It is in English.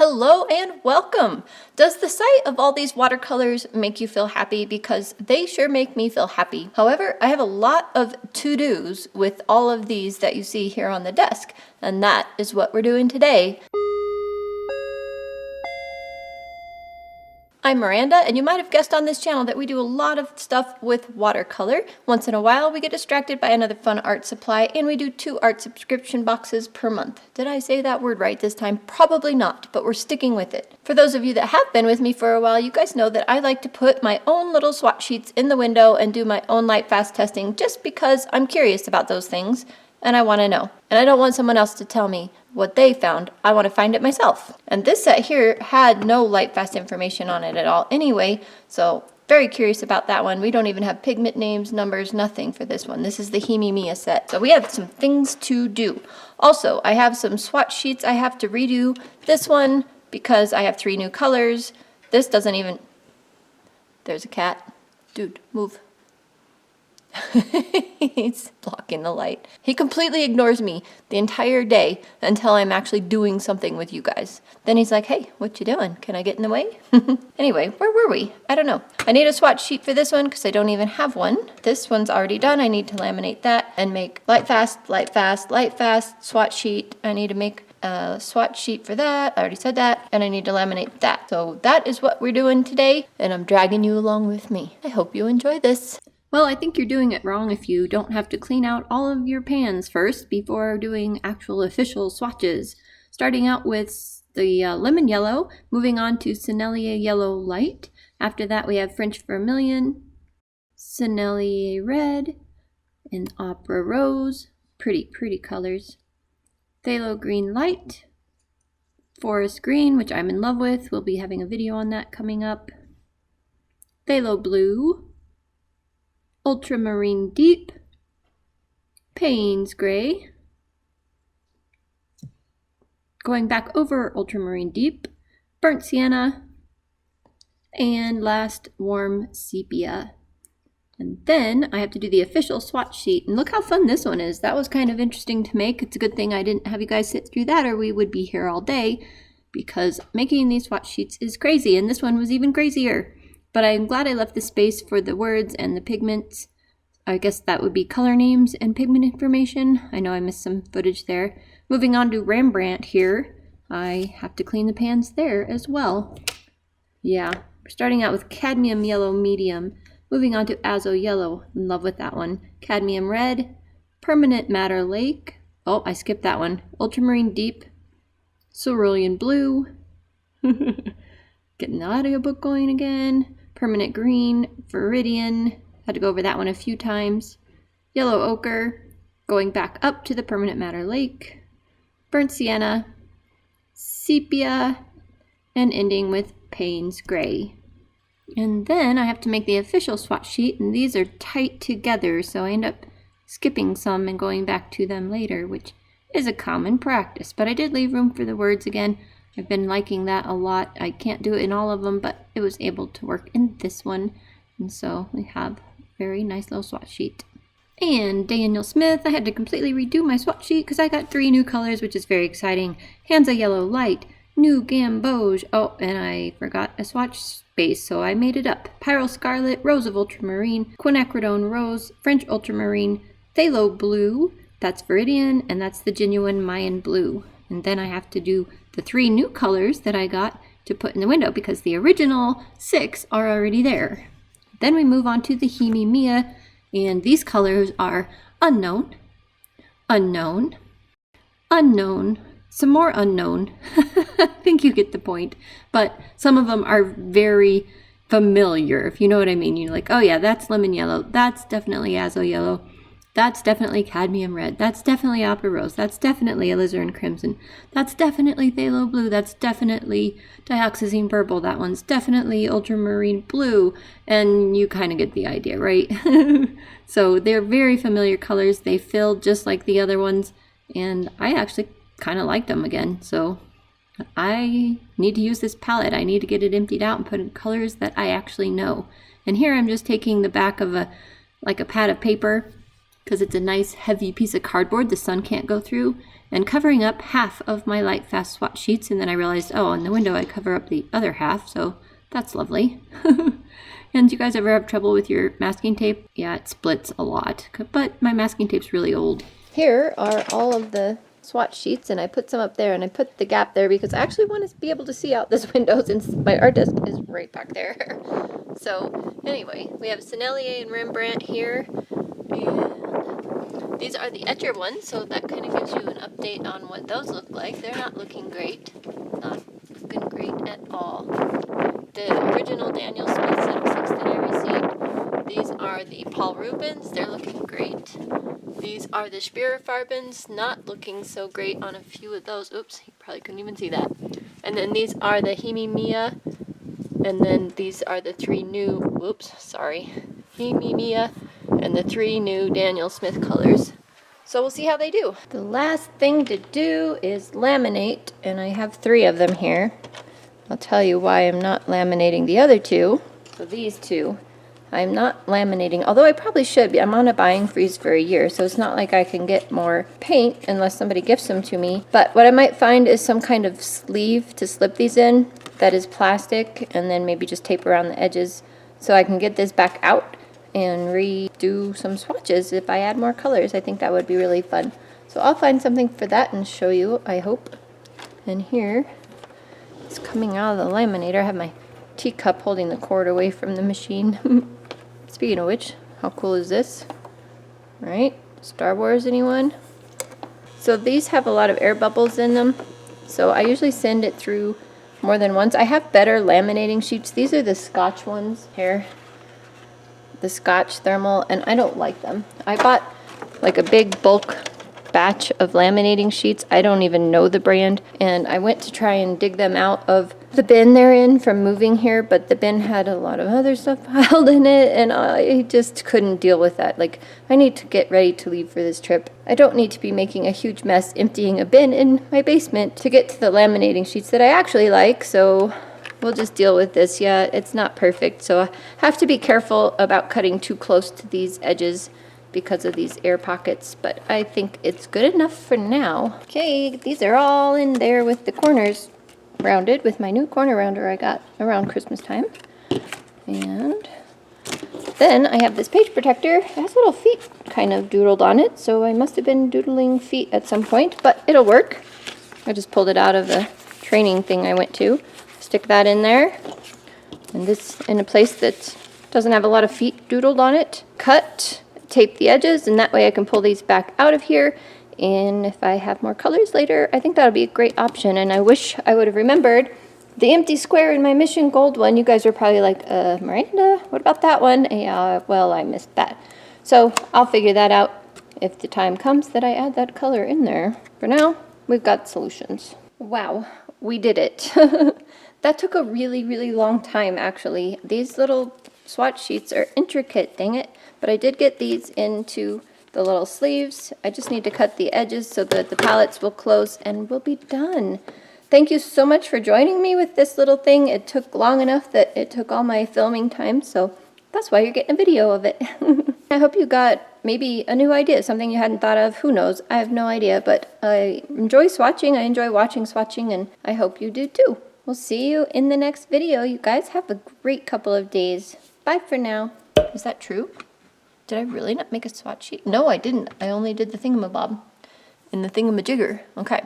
Hello and welcome! Does the sight of all these watercolors make you feel happy? Because they sure make me feel happy. However, I have a lot of to-dos with all of these that you see here on the desk, and that is what we're doing today. I'm Miranda, and you might have guessed on this channel that we do a lot of stuff with watercolor. Once in a while, we get distracted by another fun art supply, and we do 2 art subscription boxes per month. Did I say that word right this time? Probably not, but we're sticking with it. For those of you that have been with me for a while, you guys know that I like to put my own little swatch sheets in the window and do my own Lightfast testing just because I'm curious about those things. And I want to know. And I don't want someone else to tell me what they found. I want to find it myself. And this set here had no Lightfast information on it at all anyway, so very curious about that one. We don't even have pigment names, numbers, nothing for this one. This is the Himi Mia set. So we have some things to do. Also, I have some swatch sheets I have to redo. This one, because I have 3 new colors. This doesn't even... There's a cat. Dude, move. He's blocking the light. He completely ignores me the entire day until I'm actually doing something with you guys. Then he's like, hey, what you doing? Can I get in the way? Anyway, where were we? I don't know. I need a swatch sheet for this one because I don't even have one. This one's already done. I need to laminate that and make Lightfast, swatch sheet. I need to make a swatch sheet for that. I already said that. And I need to laminate that. So that is what we're doing today. And I'm dragging you along with me. I hope you enjoy this. Well, I think you're doing it wrong if you don't have to clean out all of your pans first before doing actual official swatches. Starting out with the lemon yellow, moving on to Sennelier Yellow Light. After that we have French Vermilion, Sennelier Red, and Opera Rose. Pretty colors. Phthalo Green Light, Forest Green, which I'm in love with. We'll be having a video on that coming up. Phthalo Blue, Ultramarine Deep, Payne's Gray, going back over Ultramarine Deep, Burnt Sienna, and last Warm Sepia. And then I have to do the official swatch sheet, and look how fun this one is. That was kind of interesting to make. It's a good thing I didn't have you guys sit through that, or we would be here all day, because making these swatch sheets is crazy, and this one was even crazier. But I'm glad I left the space for the words and the pigments. I guess that would be color names and pigment information. I know I missed some footage there. Moving on to Rembrandt here. I have to clean the pans there as well. Yeah, we're starting out with Cadmium Yellow Medium. Moving on to Azo Yellow. In love with that one. Cadmium Red. Permanent Matter Lake. Oh, I skipped that one. Ultramarine Deep. Cerulean Blue. Getting the audiobook going again. Permanent Green, Viridian, had to go over that one a few times. Yellow Ochre, going back up to the Permanent Matter Lake. Burnt Sienna, Sepia, and ending with Payne's Gray. And then I have to make the official swatch sheet, and these are tight together, so I end up skipping some and going back to them later, which is a common practice. But I did leave room for the words again. I've been liking that a lot. I can't do it in all of them, but it was able to work in this one. And so we have a very nice little swatch sheet. And Daniel Smith, I had to completely redo my swatch sheet because I got 3 new colors, which is very exciting. Hansa Yellow Light, New Gamboge. Oh, and I forgot a swatch space, so I made it up. Pyrrole Scarlet, Rose of Ultramarine, Quinacridone Rose, French Ultramarine, Phthalo Blue, that's Viridian, and that's the genuine Mayan Blue. And then I have to do the 3 new colors that I got to put in the window because the original 6 are already there. Then we move on to the Himi Mia, and these colors are Unknown, Unknown, Unknown, some more Unknown. I think you get the point. But some of them are very familiar, if you know what I mean. You're like, oh yeah, that's Lemon Yellow, that's definitely Azo Yellow. That's definitely Cadmium Red. That's definitely Opera Rose. That's definitely Alizarin Crimson. That's definitely Phthalo Blue. That's definitely Dioxazine Purple. That one's definitely Ultramarine Blue. And you kind of get the idea, right? So they're very familiar colors. They feel just like the other ones. And I actually kind of like them again. So I need to use this palette. I need to get it emptied out and put in colors that I actually know. And here I'm just taking the back of a pad of paper because it's a nice heavy piece of cardboard the sun can't go through, and covering up half of my Lightfast swatch sheets. And then I realized, oh, in the window I cover up the other half, so that's lovely. And do you guys ever have trouble with your masking tape? Yeah, it splits a lot, but my masking tape's really old. Here are all of the swatch sheets, and I put some up there, and I put the gap there because I actually want to be able to see out this window since my art desk is right back there. So anyway, we have Sennelier and Rembrandt here, and these are the Etchr ones, so that kind of gives you an update on what those look like. They're not looking great, not looking great at all. The original Daniel Smith 76 that I received, these are the Paul Rubens, they're looking great. These are the Spirifarbens, not looking so great on a few of those. Oops, you probably couldn't even see that. And then these are the Himimiya, and then these are the three new, Himimiya, and the three new Daniel Smith colors. So we'll see how they do. The last thing to do is laminate, and I have 3 of them here. I'll tell you why I'm not laminating the other 2. So these 2, I'm not laminating, although I probably should be. I'm on a buying freeze for a year, so it's not like I can get more paint unless somebody gifts them to me. But what I might find is some kind of sleeve to slip these in that is plastic, and then maybe just tape around the edges so I can get this back out and redo some swatches if I add more colors. I think that would be really fun. So I'll find something for that and show you, I hope. And here, it's coming out of the laminator. I have my teacup holding the cord away from the machine. Speaking of which, how cool is this? Right? Star Wars, anyone? So these have a lot of air bubbles in them. So I usually send it through more than once. I have better laminating sheets. These are the Scotch ones here. The Scotch thermal, and I don't like them. I bought like a big bulk batch of laminating sheets. I don't even know the brand, and I went to try and dig them out of the bin they're in from moving here, but the bin had a lot of other stuff piled in it, and I just couldn't deal with that. Like, I need to get ready to leave for this trip. I don't need to be making a huge mess emptying a bin in my basement to get to the laminating sheets that I actually like, so we'll just deal with this. Yeah, it's not perfect, so I have to be careful about cutting too close to these edges because of these air pockets, but I think it's good enough for now. Okay, these are all in there with the corners rounded with my new corner rounder I got around Christmas time. And then I have this page protector. It has little feet kind of doodled on it, so I must have been doodling feet at some point, but it'll work. I just pulled it out of the training thing I went to. Stick that in there, and this in a place that doesn't have a lot of feet doodled on it. Cut, tape the edges, and that way I can pull these back out of here, and if I have more colors later, I think that'll be a great option. And I wish I would have remembered the empty square in my Mission Gold one. You guys are probably like, Miranda, what about that one? Yeah, well, I missed that. So I'll figure that out if the time comes that I add that color in there. For now, we've got solutions. Wow, we did it. That took a really, really long time, actually. These little swatch sheets are intricate, dang it. But I did get these into the little sleeves. I just need to cut the edges so that the palettes will close and we'll be done. Thank you so much for joining me with this little thing. It took long enough that it took all my filming time, so that's why you're getting a video of it. I hope you got maybe a new idea, something you hadn't thought of. Who knows? I have no idea, but I enjoy swatching. I enjoy watching swatching, and I hope you do too. We'll see you in the next video. You guys have a great couple of days. Bye for now. Is that true? Did I really not make a swatch sheet? No, I didn't. I only did the thingamabob and the thingamajigger. Okay.